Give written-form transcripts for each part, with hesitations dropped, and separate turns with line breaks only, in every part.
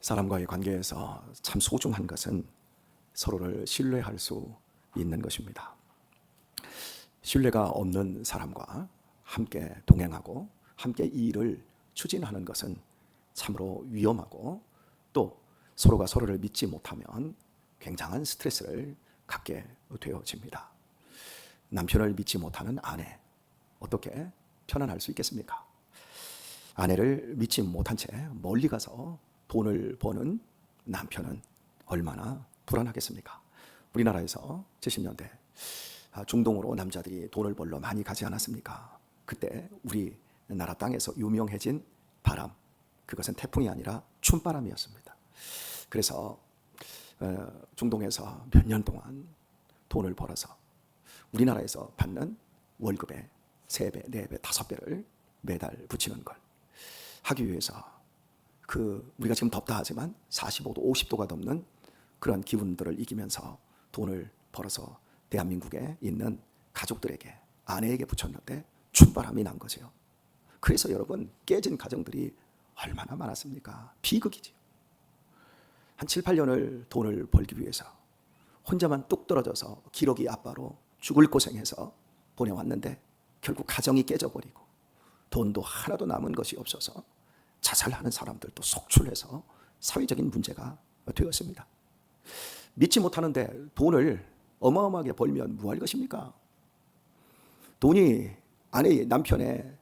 사람과의 관계에서 참 소중한 것은 서로를 신뢰할 수 있는 것입니다. 신뢰가 없는 사람과 함께 동행하고 함께 이 일을 추진하는 것은 참으로 위험하고 또 서로가 서로를 믿지 못하면 굉장한 스트레스를 갖게 되어집니다. 남편을 믿지 못하는 아내, 어떻게 편안할 수 있겠습니까? 아내를 믿지 못한 채 멀리 가서 돈을 버는 남편은 얼마나 불안하겠습니까? 우리나라에서 70년대 중동으로 남자들이 돈을 벌러 많이 가지 않았습니까? 그때 우리나라 땅에서 유명해진 바람, 그것은 태풍이 아니라 춤바람이었습니다. 그래서 중동에서 몇 년 동안 돈을 벌어서 우리나라에서 받는 월급의 3배, 4배, 5배를 매달 붙이는 걸 하기 위해서 우리가 지금 덥다 하지만 45도, 50도가 넘는 그런 기분들을 이기면서 돈을 벌어서 대한민국에 있는 가족들에게, 아내에게 붙였는데 춤바람이 난 거죠. 그래서 여러분, 깨진 가정들이 얼마나 많았습니까? 비극이죠. 한 7, 8년을 돈을 벌기 위해서 혼자만 뚝 떨어져서 기러기 아빠로 죽을 고생해서 보내왔는데 결국 가정이 깨져버리고 돈도 하나도 남은 것이 없어서 자살하는 사람들도 속출해서 사회적인 문제가 되었습니다. 믿지 못하는데 돈을 어마어마하게 벌면 뭐 할 것입니까? 돈이 아내, 남편의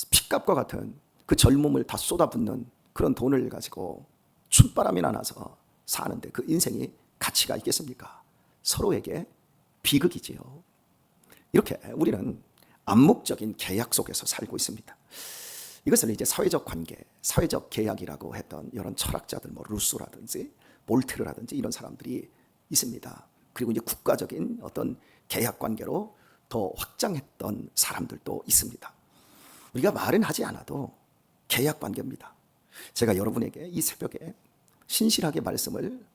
핏값과 같은 그 젊음을 다 쏟아붓는 그런 돈을 가지고 춤바람이나 나서 사는데 그 인생이 가치가 있겠습니까? 서로에게 비극이지요. 이렇게 우리는 암묵적인 계약 속에서 살고 있습니다. 이것을 이제 사회적 관계, 사회적 계약이라고 했던 이런 철학자들, 루소라든지 몰테르라든지 이런 사람들이 있습니다. 그리고 이제 국가적인 어떤 계약 관계로 더 확장했던 사람들도 있습니다. 우리가 말은 하지 않아도 계약 관계입니다. 제가 여러분에게 이 새벽에 신실하게 말씀을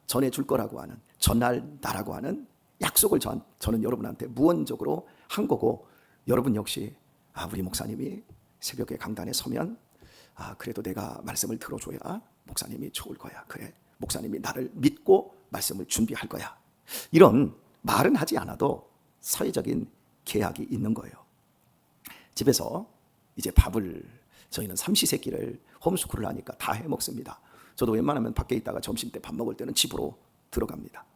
전해줄 거라고 하는, 전할다라고 하는 약속을 저는 여러분한테 무언적으로 한 거고, 여러분 역시 우리 목사님이 새벽에 강단에 서면 그래도 내가 말씀을 들어줘야 목사님이 좋을 거야. 그래, 목사님이 나를 믿고 말씀을 준비할 거야. 이런 말은 하지 않아도 사회적인 계약이 있는 거예요. 집에서 이제 밥을 저희는 삼시세끼를 홈스쿨을 하니까 다 해 먹습니다. 저도 웬만하면 밖에 있다가 점심 때 밥 먹을 때는 집으로 들어갑니다.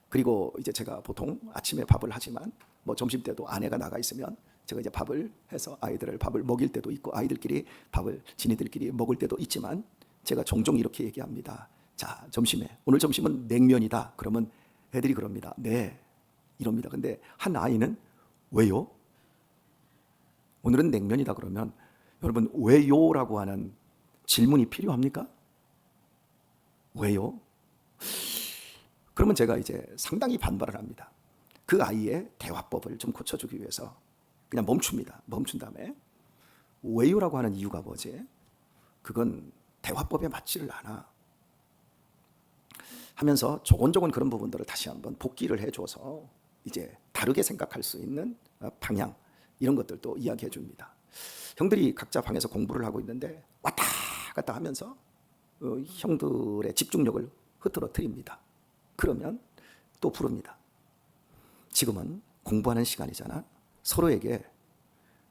그리고 이제 제가 보통 아침에 밥을 하지만 점심 때도 아내가 나가 있으면 제가 이제 밥을 해서 아이들을 밥을 먹일 때도 있고 아이들끼리 밥을 지네들끼리 먹을 때도 있지만 제가 종종 이렇게 얘기합니다. 자, 오늘 점심은 냉면이다. 그러면 애들이 그럽니다. 네, 이럽니다. 근데 한 아이는 왜요? 오늘은 냉면이다 그러면 여러분, 왜요라고 하는 질문이 필요합니까? 왜요? 그러면 제가 이제 상당히 반발을 합니다. 그 아이의 대화법을 좀 고쳐주기 위해서 그냥 멈춥니다. 멈춘 다음에 왜요라고 하는 이유가 뭐지? 그건 대화법에 맞지를 않아 하면서 조곤조곤 그런 부분들을 다시 한번 복기를 해줘서 이제 다르게 생각할 수 있는 방향, 이런 것들도 이야기해 줍니다. 형들이 각자 방에서 공부를 하고 있는데 왔다 갔다 하면서 형들의 집중력을 흐트러뜨립니다. 그러면 또 부릅니다. 지금은 공부하는 시간이잖아. 서로에게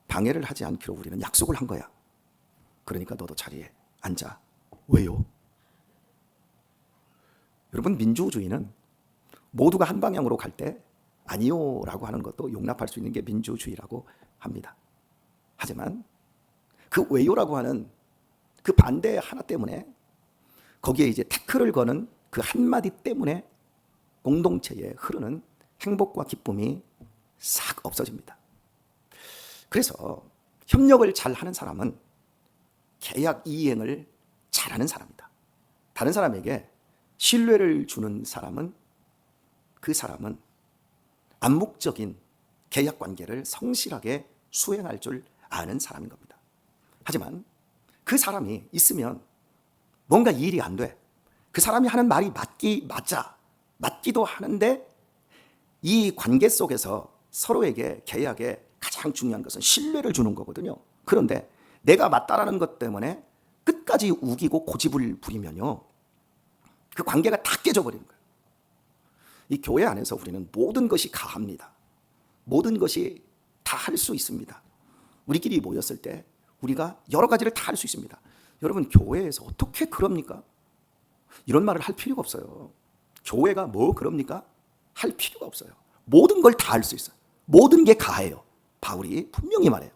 방해를 하지 않기로 우리는 약속을 한 거야. 그러니까 너도 자리에 앉아. 왜요? 여러분, 민주주의는 모두가 한 방향으로 갈 때 아니요 라고 하는 것도 용납할 수 있는 게 민주주의라고 합니다. 하지만 그 왜요라고 하는 그 반대 하나 때문에, 거기에 이제 태클을 거는 그 한마디 때문에 공동체에 흐르는 행복과 기쁨이 싹 없어집니다. 그래서 협력을 잘하는 사람은 계약 이행을 잘하는 사람이다. 다른 사람에게 신뢰를 주는 사람은, 그 사람은 암묵적인 계약 관계를 성실하게 수행할 줄 아는 사람인 겁니다. 하지만 그 사람이 있으면 뭔가 일이 안 돼. 그 사람이 하는 말이 맞기도 하는데, 이 관계 속에서 서로에게 계약에 가장 중요한 것은 신뢰를 주는 거거든요. 그런데 내가 맞다라는 것 때문에 끝까지 우기고 고집을 부리면요, 그 관계가 다 깨져버리는 거예요. 이 교회 안에서 우리는 모든 것이 가합니다. 모든 것이 다 할 수 있습니다. 우리끼리 모였을 때 우리가 여러 가지를 다 할 수 있습니다. 여러분, 교회에서 어떻게 그럽니까? 이런 말을 할 필요가 없어요. 교회가 뭐 그럽니까? 할 필요가 없어요. 모든 걸 다 할 수 있어요. 모든 게 가해요. 바울이 분명히 말해요.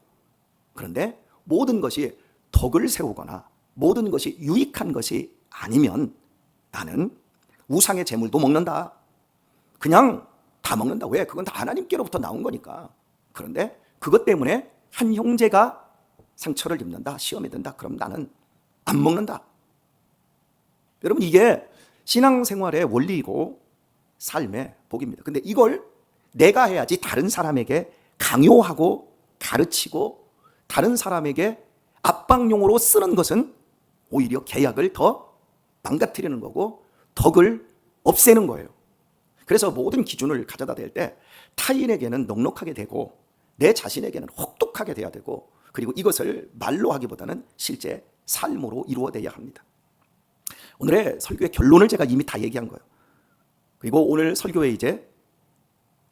그런데 모든 것이 덕을 세우거나 모든 것이 유익한 것이 아니면 나는 우상의 제물도 먹는다. 그냥 다 먹는다. 왜? 그건 다 하나님께로부터 나온 거니까. 그런데 그것 때문에 한 형제가 상처를 입는다, 시험에 든다. 그럼 나는 안 먹는다. 여러분, 이게 신앙생활의 원리이고 삶의 복입니다. 근데 이걸 내가 해야지 다른 사람에게 강요하고 가르치고 다른 사람에게 압박용으로 쓰는 것은 오히려 계약을 더 망가뜨리는 거고 덕을 없애는 거예요. 그래서 모든 기준을 가져다 댈 때 타인에게는 넉넉하게 되고 내 자신에게는 혹독하게 돼야 되고, 그리고 이것을 말로 하기보다는 실제 삶으로 이루어내야 합니다. 오늘의 설교의 결론을 제가 이미 다 얘기한 거예요. 그리고 오늘 설교의 이제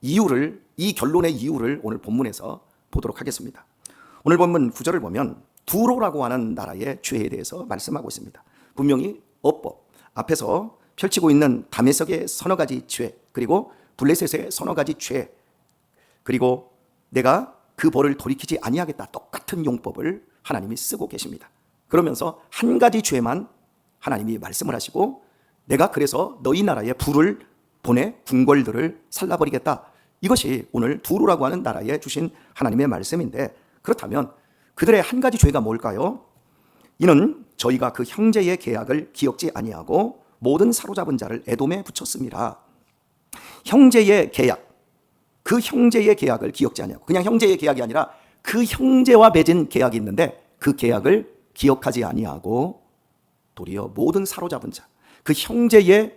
이유를, 이 결론의 이유를 오늘 본문에서 보도록 하겠습니다. 오늘 본문 9절을 보면 두로라고 하는 나라의 죄에 대해서 말씀하고 있습니다. 분명히 어법 앞에서 펼치고 있는 다메섹의 서너 가지 죄, 그리고 블레셋의 서너 가지 죄, 그리고 내가 그 벌을 돌이키지 아니하겠다, 똑같은 용법을 하나님이 쓰고 계십니다. 그러면서 한 가지 죄만 하나님이 말씀을 하시고, 내가 그래서 너희 나라에 불을 보내 궁궐들을 살라버리겠다. 이것이 오늘 두로라고 하는 나라에 주신 하나님의 말씀인데, 그렇다면 그들의 한 가지 죄가 뭘까요? 이는 저희가 그 형제의 계약을 기억지 아니하고 모든 사로잡은 자를 에돔에 붙였습니다. 형제의 계약, 그 형제의 계약을 기억지 아니하고, 그냥 형제의 계약이 아니라 그 형제와 맺은 계약이 있는데 그 계약을 기억하지 아니하고 도리어 모든 사로잡은 자, 그 형제에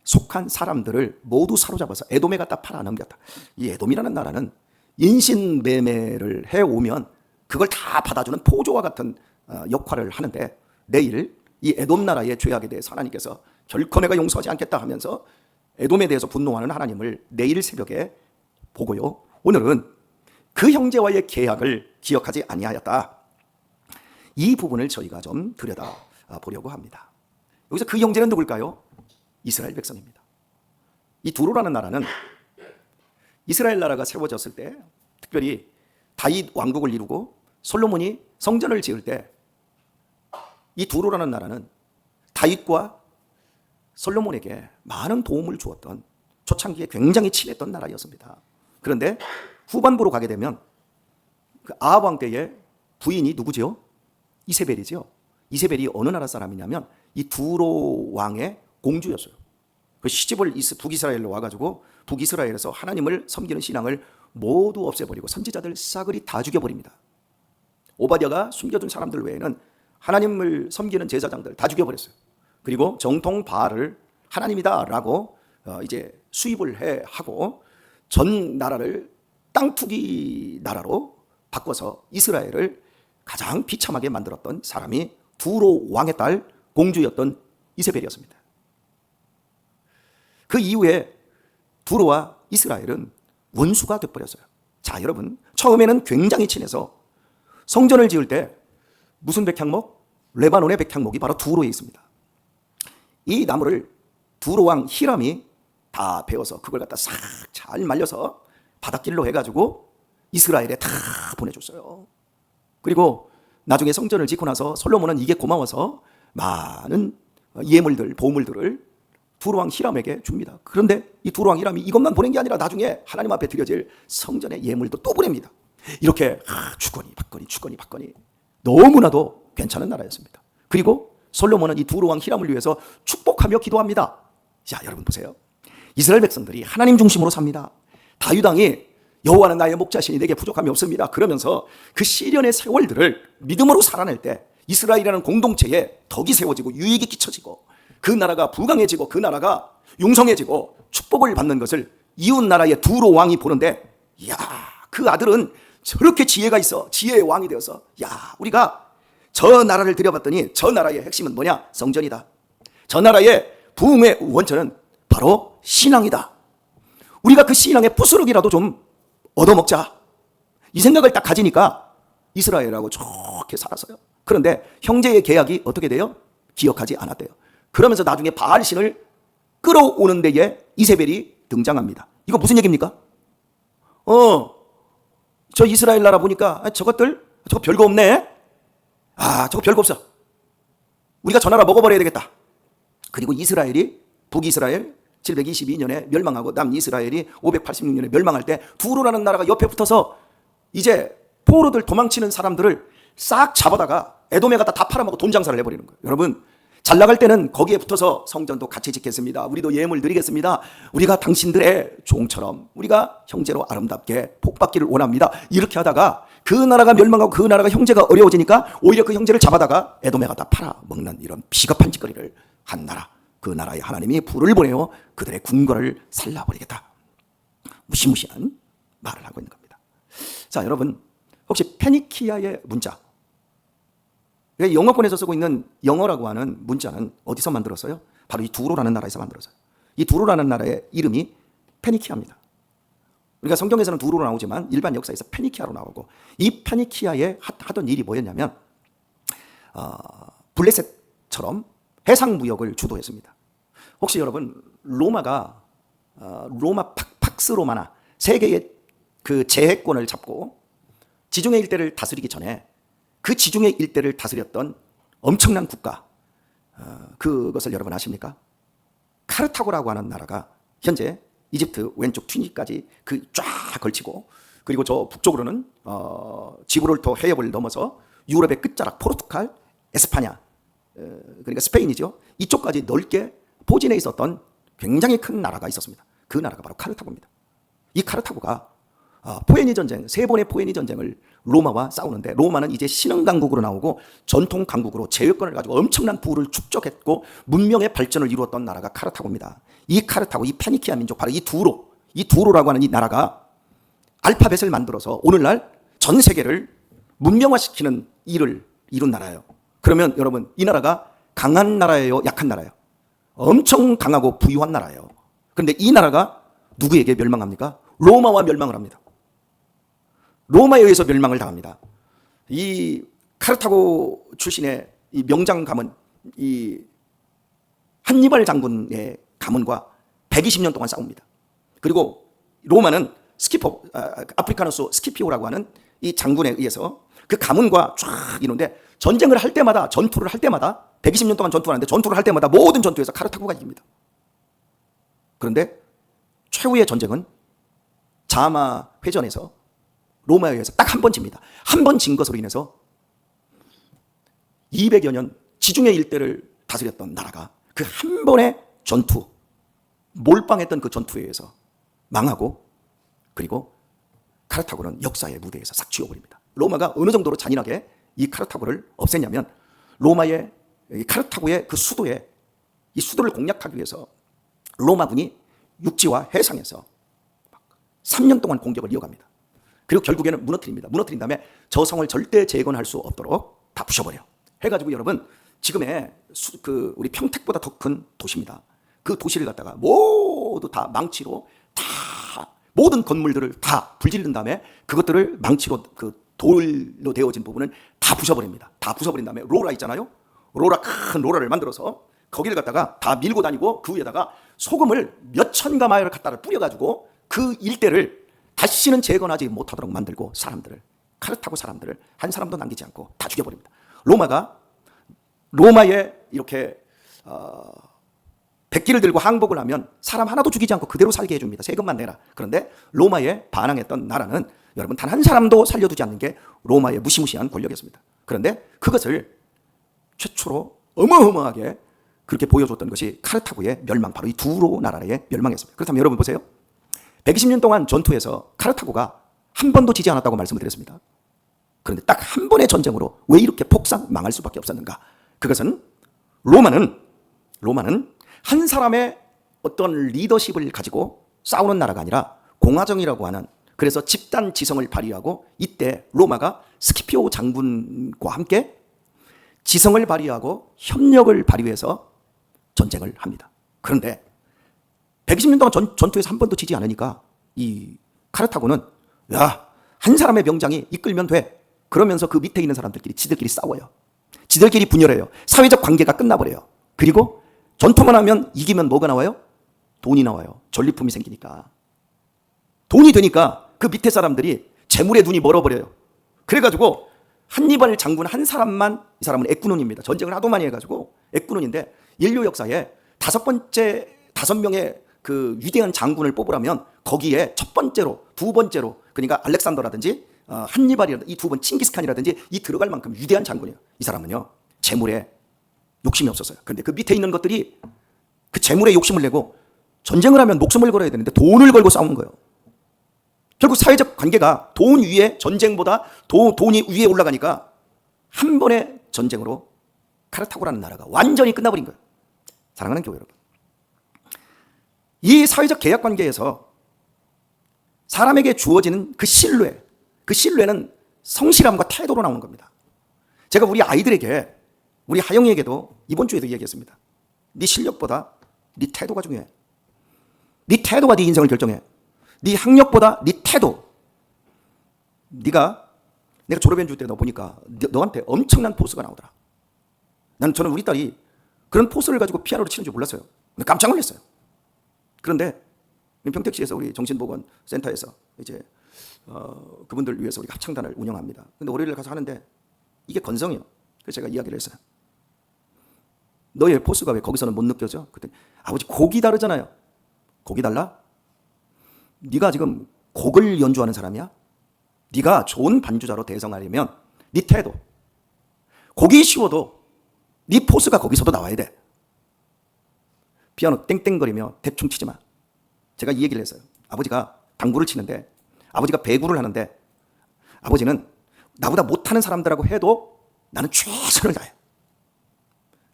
속한 사람들을 모두 사로잡아서 에돔에 갖다 팔아넘겼다. 이 에돔이라는 나라는 인신매매를 해오면 그걸 다 받아주는 포조와 같은 역할을 하는데, 내일 이 에돔 나라의 죄악에 대해서 하나님께서 결코 내가 용서하지 않겠다 하면서 에돔에 대해서 분노하는 하나님을 내일 새벽에 보고요, 오늘은 그 형제와의 계약을 기억하지 아니하였다. 이 부분을 저희가 좀 들여다보려고 합니다. 여기서 그 형제는 누굴까요? 이스라엘 백성입니다. 이 두로라는 나라는 이스라엘 나라가 세워졌을 때, 특별히 다윗 왕국을 이루고 솔로몬이 성전을 지을 때, 이 두로라는 나라는 다윗과 솔로몬에게 많은 도움을 주었던, 초창기에 굉장히 친했던 나라였습니다. 그런데 후반부로 가게 되면 그 아합 왕 때의 부인이 누구죠? 이세벨이죠. 이세벨이 어느 나라 사람이냐면 이 두로 왕의 공주였어요. 그 시집을 북이스라엘로 와가지고 북이스라엘에서 하나님을 섬기는 신앙을 모두 없애버리고 선지자들 싸그리 다 죽여버립니다. 오바댜가 숨겨둔 사람들 외에는 하나님을 섬기는 제사장들 다 죽여버렸어요. 그리고 정통 바알을 하나님이다라고 이제 수입을 해 하고 전 나라를 땅 투기 나라로 바꿔서 이스라엘을 가장 비참하게 만들었던 사람이 두로 왕의 딸 공주였던 이세벨이었습니다. 그 이후에 두로와 이스라엘은 원수가 되어버렸어요. 자, 여러분, 처음에는 굉장히 친해서 성전을 지을 때 무슨 백향목? 레바논의 백향목이 바로 두로에 있습니다. 이 나무를 두로 왕 히람이 다 베어서 그걸 갖다 싹 잘 말려서 바닷길로 해가지고 이스라엘에 다 보내줬어요. 그리고 나중에 성전을 짓고 나서 솔로몬은 이게 고마워서 많은 예물들, 보물들을 두로 왕 히람에게 줍니다. 그런데 이 두로 왕 히람이 이것만 보낸 게 아니라 나중에 하나님 앞에 드려질 성전의 예물도 또 보냅니다. 이렇게 주거니 받거니 너무나도 괜찮은 나라였습니다. 그리고 솔로몬은 이 두로 왕 히람을 위해서 축복하며 기도합니다. 자, 여러분 보세요. 이스라엘 백성들이 하나님 중심으로 삽니다. 다윗 왕이 여호와는 나의 목자시니 내게 부족함이 없습니다. 그러면서 그 시련의 세월들을 믿음으로 살아낼 때 이스라엘이라는 공동체에 덕이 세워지고 유익이 끼쳐지고 그 나라가 부강해지고 그 나라가 융성해지고 축복을 받는 것을 이웃 나라의 두로 왕이 보는데, 이야, 그 아들은 저렇게 지혜가 있어 지혜의 왕이 되어서, 야, 우리가 저 나라를 들여봤더니 저 나라의 핵심은 뭐냐? 성전이다. 저 나라의 부흥의 원천은 바로 신앙이다. 우리가 그 신앙의 부스러기라도 좀 얻어먹자. 이 생각을 딱 가지니까 이스라엘하고 좋게 살았어요. 그런데 형제의 계약이 어떻게 돼요? 기억하지 않았대요. 그러면서 나중에 바알신을 끌어오는 데에 이세벨이 등장합니다. 이거 무슨 얘기입니까? 저 이스라엘 나라 보니까 저거 별거 없네. 저거 별거 없어. 우리가 저 나라 먹어버려야 되겠다. 그리고 이스라엘이 북이스라엘 722년에 멸망하고 남이스라엘이 586년에 멸망할 때 두로라는 나라가 옆에 붙어서 이제 포로들 도망치는 사람들을 싹 잡아다가 에돔에 갖다 다 팔아먹고 돈 장사를 해버리는 거예요. 여러분, 잘 나갈 때는 거기에 붙어서 성전도 같이 짓겠습니다. 우리도 예물 드리겠습니다. 우리가 당신들의 종처럼 우리가 형제로 아름답게 복받기를 원합니다. 이렇게 하다가 그 나라가 멸망하고 그 나라가 형제가 어려워지니까 오히려 그 형제를 잡아다가 에돔에 갖다 팔아먹는 이런 비겁한 짓거리를 한 나라. 그 나라에 하나님이 불을 보내어 그들의 궁궐을 살라버리겠다. 무시무시한 말을 하고 있는 겁니다. 자, 여러분, 혹시 페니키아의 문자, 영어권에서 쓰고 있는 영어라고 하는 문자는 어디서 만들었어요? 바로 이 두로라는 나라에서 만들었어요. 이 두로라는 나라의 이름이 페니키아입니다. 우리가 성경에서는 두로로 나오지만 일반 역사에서 페니키아로 나오고, 이 페니키아에 하던 일이 뭐였냐면 블레셋처럼 해상무역을 주도했습니다. 혹시 여러분 로마가 로마 팍스 로마나 세계의 그 제해권을 잡고 지중해 일대를 다스리기 전에 그 지중해 일대를 다스렸던 엄청난 국가, 그것을 여러분 아십니까? 카르타고라고 하는 나라가 현재 이집트 왼쪽 튀니까지 그 쫙 걸치고, 그리고 저 북쪽으로는 지브롤터 해협을 넘어서 유럽의 끝자락 포르투갈, 에스파냐, 그러니까 스페인이죠. 이쪽까지 넓게 포진해 있었던 굉장히 큰 나라가 있었습니다. 그 나라가 바로 카르타고입니다. 이 카르타고가 포에니 전쟁, 세 번의 포에니 전쟁을 로마와 싸우는데, 로마는 이제 신흥 강국으로 나오고 전통 강국으로 제휴권을 가지고 엄청난 부를 축적했고 문명의 발전을 이루었던 나라가 카르타고입니다. 이 카르타고, 이 페니키아 민족, 바로 이 두로라고 하는 이 나라가 알파벳을 만들어서 오늘날 전 세계를 문명화시키는 일을 이룬 나라예요. 그러면 여러분, 이 나라가 강한 나라예요? 약한 나라예요? 엄청 강하고 부유한 나라예요. 그런데 이 나라가 누구에게 멸망합니까? 로마와 멸망을 합니다. 로마에 의해서 멸망을 당합니다. 이 카르타고 출신의 이 명장 가문, 이 한니발 장군의 가문과 120년 동안 싸웁니다. 그리고 로마는 아프리카노스 스키피오라고 하는 이 장군에 의해서 그 가문과 쫙 이루는데, 전쟁을 할 때마다, 전투를 할 때마다, 120년 동안 전투를 하는데 전투를 할 때마다 모든 전투에서 카르타고가 이깁니다. 그런데 최후의 전쟁은 자마 회전에서 로마에 의해서 딱 한 번 집니다. 한 번 진 것으로 인해서 200여 년 지중해 일대를 다스렸던 나라가 그 한 번의 전투, 몰빵했던 그 전투에 의해서 망하고, 그리고 카르타고는 역사의 무대에서 싹 지워버립니다. 로마가 어느 정도로 잔인하게 이 카르타고를 없앴냐면, 로마의 카르타고의 그 수도에, 이 수도를 공략하기 위해서 로마군이 육지와 해상에서 3년 동안 공격을 이어갑니다. 그리고 결국에는 무너뜨립니다. 무너뜨린 다음에 저 성을 절대 재건할 수 없도록 다 부셔버려. 해가지고 여러분, 지금의 우리 평택보다 더 큰 도시입니다. 그 도시를 갖다가 모두 다 망치로 다 모든 건물들을 다 불지른 다음에 그것들을 망치로, 그 돌로 되어진 부분은 다 부셔버립니다. 다 부숴버린 다음에 로라 있잖아요. 큰 로라를 만들어서 거기를 갖다가 다 밀고 다니고, 그 위에다가 소금을 몇 천가 마일을 갖다가 뿌려가지고 그 일대를 다시는 재건하지 못하도록 만들고, 카르타고 사람들을 한 사람도 남기지 않고 다 죽여버립니다. 로마에 이렇게 백기를 들고 항복을 하면 사람 하나도 죽이지 않고 그대로 살게 해줍니다. 세금만 내라. 그런데 로마에 반항했던 나라는 여러분 단 한 사람도 살려두지 않는 게 로마의 무시무시한 권력이었습니다. 그런데 그것을 최초로 어마어마하게 그렇게 보여줬던 것이 카르타고의 멸망, 바로 이 두로 나라의 멸망이었습니다. 그렇다면 여러분 보세요. 120년 동안 전투에서 카르타고가 한 번도 지지 않았다고 말씀을 드렸습니다. 그런데 딱 한 번의 전쟁으로 왜 이렇게 폭삭 망할 수밖에 없었는가? 그것은 로마는 한 사람의 어떤 리더십을 가지고 싸우는 나라가 아니라 공화정이라고 하는, 그래서 집단 지성을 발휘하고, 이때 로마가 스키피오 장군과 함께 지성을 발휘하고 협력을 발휘해서 전쟁을 합니다. 그런데 120년 동안 전투에서 한 번도 지지 않으니까 이 카르타고는 야, 한 사람의 병장이 이끌면 돼. 그러면서 그 밑에 있는 사람들끼리 지들끼리 싸워요. 지들끼리 분열해요. 사회적 관계가 끝나버려요. 그리고 전투만 하면 이기면 뭐가 나와요? 돈이 나와요. 전리품이 생기니까. 돈이 되니까 그 밑에 사람들이 재물에 눈이 멀어버려요. 그래가지고 한니발 장군 한 사람만, 이 사람은 액군원입니다. 전쟁을 하도 많이 해가지고 액군원인데 인류 역사에 5명의 그 위대한 장군을 뽑으라면 거기에 첫 번째로, 두 번째로, 그러니까 알렉산더라든지 한니발이라든지 이 두 번 칭기스칸이라든지 이 들어갈 만큼 위대한 장군이에요. 이 사람은요, 재물에 욕심이 없었어요. 그런데 그 밑에 있는 것들이 그 재물에 욕심을 내고 전쟁을 하면 목숨을 걸어야 되는데 돈을 걸고 싸우는 거예요. 결국 사회적 관계가 돈 위에, 전쟁보다 돈이 위에 올라가니까 한 번의 전쟁으로 카르타고라는 나라가 완전히 끝나버린 거예요. 사랑하는 교회 여러분, 이 사회적 계약 관계에서 사람에게 주어지는 그 신뢰, 그 신뢰는 성실함과 태도로 나오는 겁니다. 제가 우리 아이들에게, 우리 하영이에게도 이번 주에도 이야기했습니다. 네 실력보다 네 태도가 중요해. 네 태도가 네 인생을 결정해. 네 학력보다 네 태도. 내가 졸업연주 때 너 보니까 너한테 엄청난 포스가 나오더라. 저는 우리 딸이 그런 포스를 가지고 피아노를 치는 줄 몰랐어요. 깜짝 놀랐어요. 그런데 평택시에서 우리 정신보건센터에서 이제 그분들 위해서 우리가 합창단을 운영합니다. 근데 월요일에 가서 하는데 이게 건성이에요. 그래서 제가 이야기를 했어요. 너의 포스가 왜 거기서는 못 느껴져? 그랬더니 아버지 곡이 다르잖아요. 곡이 달라? 네가 지금 곡을 연주하는 사람이야? 네가 좋은 반주자로 대성하려면 네 태도, 곡이 쉬워도 네 포스가 거기서도 나와야 돼. 피아노 땡땡거리며 대충 치지 마. 제가 이 얘기를 했어요. 아버지가 당구를 치는데, 아버지가 배구를 하는데, 아버지는 나보다 못하는 사람들하고 해도 나는 최선을 다해.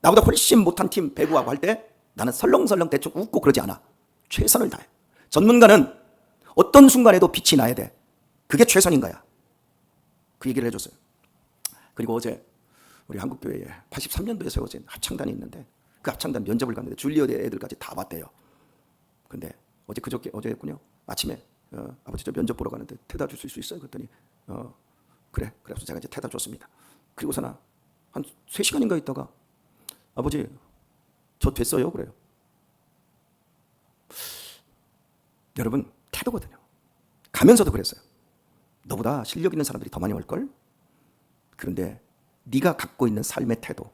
나보다 훨씬 못한 팀 배구하고 할 때 나는 설렁설렁 대충 웃고 그러지 않아. 최선을 다해. 전문가는 어떤 순간에도 빛이 나야 돼. 그게 최선인 거야. 그 얘기를 해줬어요. 그리고 어제 우리 한국교회에 83년도에 세워진 합창단이 있는데 그 합창단 면접을 갔는데 줄리어드 애들까지 다 왔대요. 근데 어제였군요. 아침에 아버지 저 면접 보러 가는데 태다 주실 수 있어요? 그랬더니 그래. 그래서 제가 이제 태다 줬습니다. 그리고서는 한 3시간인가 있다가 아버지 저 됐어요? 그래요. 여러분 태도거든요. 가면서도 그랬어요. 너보다 실력 있는 사람들이 더 많이 올걸? 그런데 네가 갖고 있는 삶의 태도,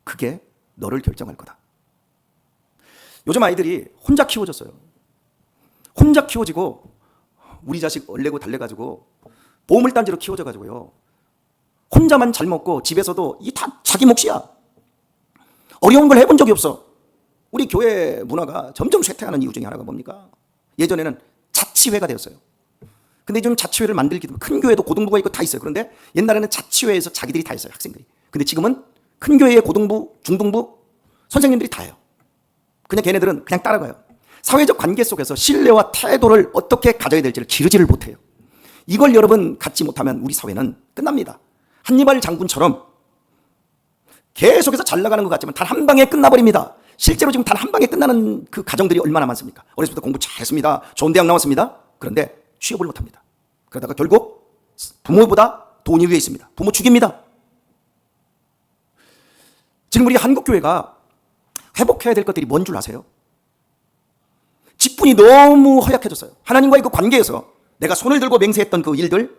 그게 너를 결정할 거다. 요즘 아이들이 혼자 키워졌어요. 혼자 키워지고 우리 자식 얼레고 달래가지고 보물단지로 키워져가지고요. 혼자만 잘 먹고 집에서도 이 다 자기 몫이야. 어려운 걸 해본 적이 없어. 우리 교회 문화가 점점 쇠퇴하는 이유 중에 하나가 뭡니까? 예전에는 자치회가 되었어요. 근데 요즘 자치회를 만들기도, 큰 교회도 고등부가 있고 다 있어요. 그런데 옛날에는 자치회에서 자기들이 다 했어요, 학생들이. 근데 지금은 큰 교회의 고등부, 중등부, 선생님들이 다 해요. 그냥 걔네들은 그냥 따라가요. 사회적 관계 속에서 신뢰와 태도를 어떻게 가져야 될지를 기르지를 못해요. 이걸 여러분 갖지 못하면 우리 사회는 끝납니다. 한니발 장군처럼 계속해서 잘 나가는 것 같지만 단 한 방에 끝나버립니다. 실제로 지금 단 한 방에 끝나는 그 가정들이 얼마나 많습니까? 어렸을 때 공부 잘했습니다. 좋은 대학 나왔습니다. 그런데 취업을 못합니다. 그러다가 결국 부모보다 돈이 위에 있습니다. 부모 죽입니다. 지금 우리 한국교회가 회복해야 될 것들이 뭔 줄 아세요? 직분이 너무 허약해졌어요. 하나님과의 그 관계에서 내가 손을 들고 맹세했던 그 일들,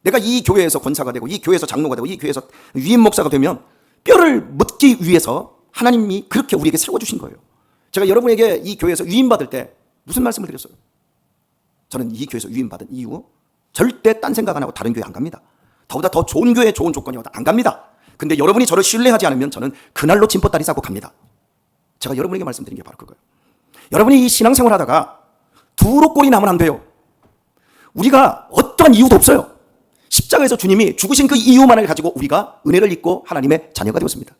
내가 이 교회에서 권사가 되고 이 교회에서 장로가 되고 이 교회에서 위임 목사가 되면 뼈를 묻기 위해서 하나님이 그렇게 우리에게 세워주신 거예요. 제가 여러분에게 이 교회에서 위임받을 때 무슨 말씀을 드렸어요? 저는 이 교회에서 위임받은 이후 절대 딴 생각 안 하고 다른 교회 안 갑니다. 더보다 더 좋은 교회, 좋은 조건이어도 안 갑니다. 근데 여러분이 저를 신뢰하지 않으면 저는 그날로 진포다리 싸고 갑니다. 제가 여러분에게 말씀드린 게 바로 그거예요. 여러분이 이 신앙생활 하다가 두로 꼴이 나면 안 돼요. 우리가 어떠한 이유도 없어요. 십자가에서 주님이 죽으신 그 이유만을 가지고 우리가 은혜를 입고 하나님의 자녀가 되었습니다.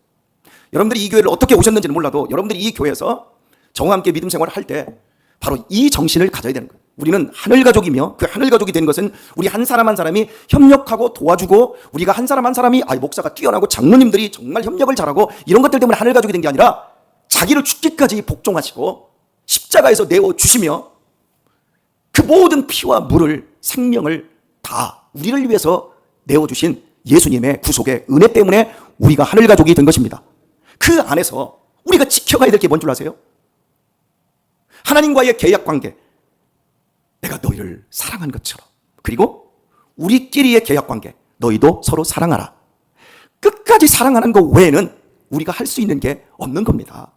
여러분들이 이 교회를 어떻게 오셨는지는 몰라도 여러분들이 이 교회에서 저와 함께 믿음 생활을 할 때 바로 이 정신을 가져야 되는 거예요. 우리는 하늘 가족이며 그 하늘 가족이 된 것은 우리 한 사람 한 사람이 협력하고 도와주고 우리가 한 사람 한 사람이 목사가 뛰어나고 장로님들이 정말 협력을 잘하고 이런 것들 때문에 하늘 가족이 된 게 아니라 자기를 죽기까지 복종하시고 십자가에서 내어주시며 그 모든 피와 물을 생명을 다 우리를 위해서 내어주신 예수님의 구속의 은혜 때문에 우리가 하늘 가족이 된 것입니다. 그 안에서 우리가 지켜가야 될 게 뭔 줄 아세요? 하나님과의 계약 관계. 내가 너희를 사랑한 것처럼. 그리고 우리끼리의 계약 관계. 너희도 서로 사랑하라. 끝까지 사랑하는 것 외에는 우리가 할 수 있는 게 없는 겁니다.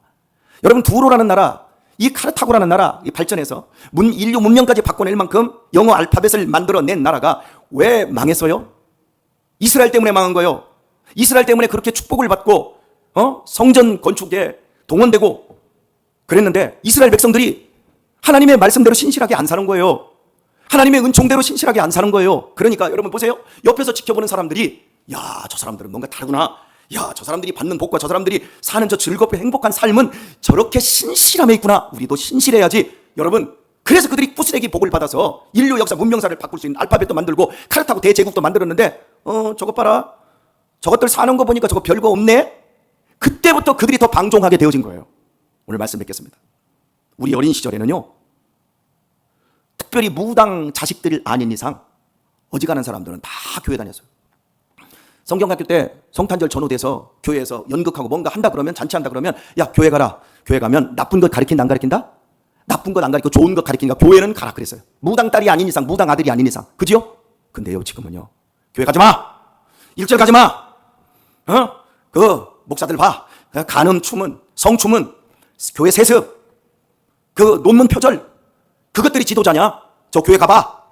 여러분, 두로라는 나라, 이 카르타고라는 나라, 이 발전해서 인류 문명까지 바꿔낼 만큼 영어 알파벳을 만들어낸 나라가 왜 망했어요? 이스라엘 때문에 망한 거예요. 이스라엘 때문에 그렇게 축복을 받고 성전 건축에 동원되고 그랬는데 이스라엘 백성들이 하나님의 말씀대로 신실하게 안 사는 거예요. 하나님의 은총대로 신실하게 안 사는 거예요. 그러니까 여러분 보세요. 옆에서 지켜보는 사람들이 야, 저 사람들은 뭔가 다르구나. 야, 저 사람들이 받는 복과 저 사람들이 사는 저 즐겁고 행복한 삶은 저렇게 신실함에 있구나. 우리도 신실해야지. 여러분, 그래서 그들이 뿌쓰레기 복을 받아서 인류 역사 문명사를 바꿀 수 있는 알파벳도 만들고 카르타고 대제국도 만들었는데 저것 봐라. 저것들 사는 거 보니까 저거 별거 없네. 그때부터 그들이 더 방종하게 되어진 거예요. 오늘 말씀 뵙겠습니다. 우리 어린 시절에는요, 특별히 무당 자식들 아닌 이상 어지간한 사람들은 다 교회 다녔어요. 성경학교 때 성탄절 전후돼서 교회에서 연극하고 뭔가 한다 그러면, 잔치한다 그러면 야, 교회 가라. 교회 가면 나쁜 것 가르친다 안 가르친다? 나쁜 것 안 가르치고 좋은 것 가르치니까 교회는 가라 그랬어요. 무당 딸이 아닌 이상, 무당 아들이 아닌 이상. 그죠? 근데요, 지금은요, 교회 가지 마. 일절 가지 마. 그 목사들 봐. 간음 춤은, 성춤은, 교회 세습, 그 논문 표절, 그것들이 지도자냐? 저 교회 가봐.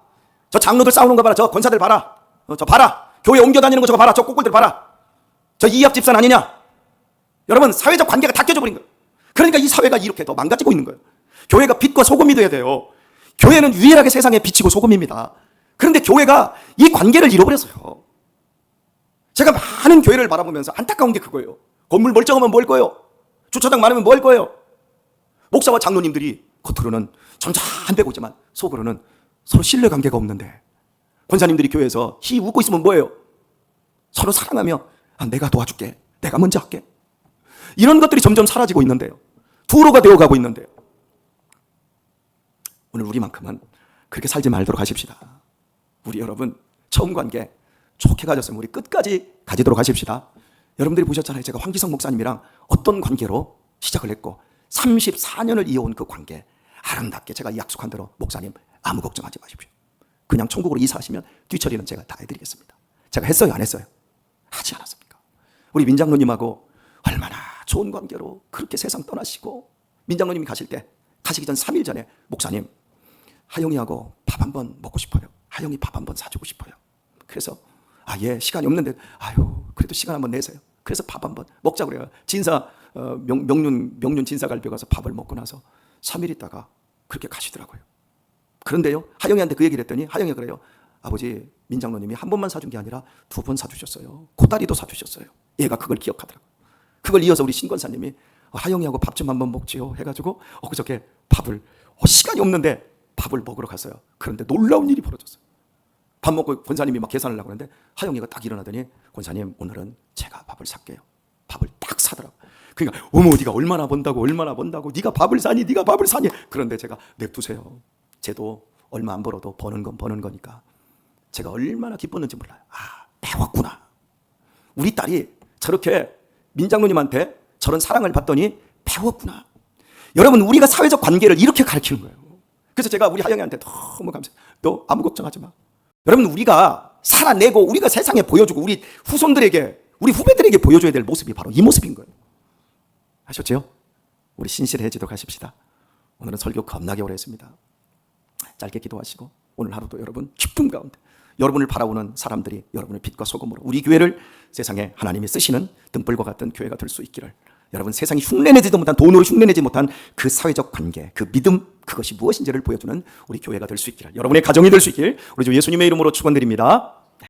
저 장로들 싸우는 거 봐라. 저 권사들 봐라. 저 봐라. 교회 옮겨 다니는 거 저거 봐라. 저 꼬꼬들 봐라. 저 이합 집산 아니냐? 여러분, 사회적 관계가 다 깨져버린 거예요. 그러니까 이 사회가 이렇게 더 망가지고 있는 거예요. 교회가 빛과 소금이 돼야 돼요. 교회는 유일하게 세상에 빛이고 소금입니다. 그런데 교회가 이 관계를 잃어버렸어요. 제가 많은 교회를 바라보면서 안타까운 게 그거예요. 건물 멀쩡하면 뭐 할 거예요? 주차장 많으면 뭐 할 거예요? 목사와 장로님들이 겉으로는 전찬배고지만 속으로는 서로 신뢰관계가 없는데, 권사님들이 교회에서 히 웃고 있으면 뭐예요? 서로 사랑하며 내가 도와줄게, 내가 먼저 할게. 이런 것들이 점점 사라지고 있는데요. 두로가 되어가고 있는데요. 오늘 우리만큼은 그렇게 살지 말도록 하십시다. 우리 여러분, 처음 관계 좋게 가졌으면 우리 끝까지 가지도록 하십시다. 여러분들이 보셨잖아요. 제가 황기성 목사님이랑 어떤 관계로 시작을 했고 34년을 이어온 그 관계, 아름답게 제가 약속한 대로 목사님 아무 걱정하지 마십시오. 그냥 천국으로 이사하시면 뒤처리는 제가 다 해드리겠습니다. 제가 했어요, 안 했어요? 하지 않았습니까? 우리 민장로님하고 얼마나 좋은 관계로 그렇게 세상 떠나시고, 민장로님이 가시기 전 3일 전에 목사님, 하영이하고 밥 한번 먹고 싶어요. 하영이 밥 한번 사주고 싶어요. 그래서 예, 시간이 없는데 그래도 시간 한번 내세요. 그래서 밥 한번 먹자고 그래요. 명륜 진사갈비 가서 밥을 먹고 나서 3일 있다가 그렇게 가시더라고요. 그런데요, 하영이한테 그 얘기를 했더니 하영이가 그래요. 아버지, 민장로님이 한 번만 사준 게 아니라 2번 사주셨어요. 코다리도 사주셨어요. 얘가 그걸 기억하더라고요. 그걸 이어서 우리 신권사님이 하영이하고 밥 좀 한번 먹지요 해가지고 그저께 밥을 시간이 없는데 밥을 먹으러 갔어요. 그런데 놀라운 일이 벌어졌어요. 밥 먹고 권사님이 막 계산을 하려고 하는데 하영이가 딱 일어나더니 권사님, 오늘은 제가 밥을 살게요. 밥을 딱 사더라고요. 그러니까 어머, 네가 얼마나 번다고 네가 밥을 사니. 그런데 제가 냅두세요. 쟤도 얼마 안 벌어도 버는 건 버는 거니까. 제가 얼마나 기뻤는지 몰라요. 배웠구나. 우리 딸이 저렇게 민장로님한테 저런 사랑을 받더니 배웠구나. 여러분, 우리가 사회적 관계를 이렇게 가르치는 거예요. 그래서 제가 우리 하영이한테 너무 감사해요. 너 아무 걱정하지 마. 여러분, 우리가 살아내고 우리가 세상에 보여주고 우리 후손들에게, 우리 후배들에게 보여줘야 될 모습이 바로 이 모습인 거예요. 아셨죠? 우리 신실해지도록 하십시다. 오늘은 설교 겁나게 오래 했습니다. 짧게 기도하시고 오늘 하루도 여러분 기쁨 가운데 여러분을 바라보는 사람들이 여러분의 빛과 소금으로 우리 교회를 세상에 하나님이 쓰시는 등불과 같은 교회가 될 수 있기를, 여러분 세상이 흉내내지도 못한, 돈으로 흉내내지 못한 그 사회적 관계, 그 믿음, 그것이 무엇인지를 보여주는 우리 교회가 될 수 있기를, 여러분의 가정이 될 수 있기를 우리 주 예수님의 이름으로 축원드립니다.